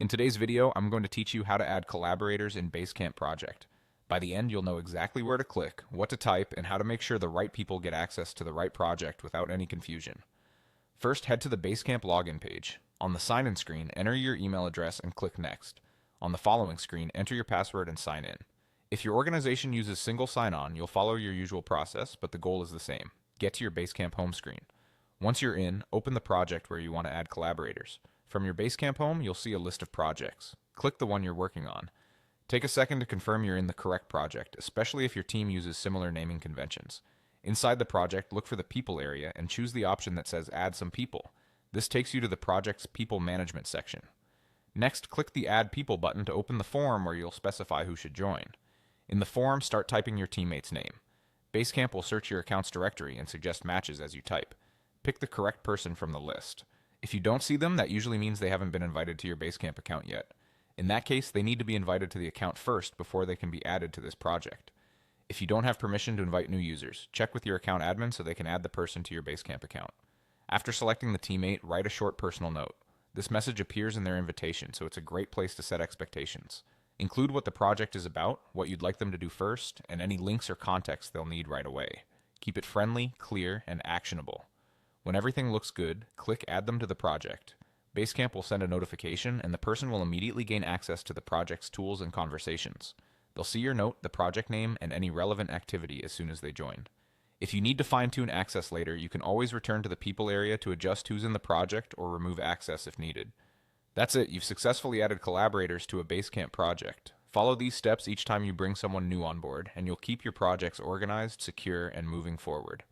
In today's video, I'm going to teach you how to add collaborators in Basecamp project. By the end, you'll know exactly where to click, what to type, and how to make sure the right people get access to the right project without any confusion. First, head to the Basecamp login page. On the sign-in screen, enter your email address and click Next. On the following screen, enter your password and sign in. If your organization uses single sign-on, you'll follow your usual process, but the goal is the same. Get to your Basecamp home screen. Once you're in, open the project where you want to add collaborators. From your Basecamp home, you'll see a list of projects. Click the one you're working on. Take a second to confirm you're in the correct project, especially if your team uses similar naming conventions. Inside the project, look for the People area and choose the option that says Add Some People. This takes you to the project's People Management section. Next, click the Add People button to open the form where you'll specify who should join. In the form, start typing your teammate's name. Basecamp will search your account's directory and suggest matches as you type. Pick the correct person from the list. If you don't see them, that usually means they haven't been invited to your Basecamp account yet. In that case, they need to be invited to the account first before they can be added to this project. If you don't have permission to invite new users, check with your account admin so they can add the person to your Basecamp account. After selecting the teammate, write a short personal note. This message appears in their invitation, so it's a great place to set expectations. Include what the project is about, what you'd like them to do first, and any links or context they'll need right away. Keep it friendly, clear, and actionable. When everything looks good, click Add them to the project. Basecamp will send a notification, and the person will immediately gain access to the project's tools and conversations. They'll see your note, the project name, and any relevant activity as soon as they join. If you need to fine-tune access later, you can always return to the People area to adjust who's in the project or remove access if needed. That's it, you've successfully added collaborators to a Basecamp project. Follow these steps each time you bring someone new on board, and you'll keep your projects organized, secure, and moving forward.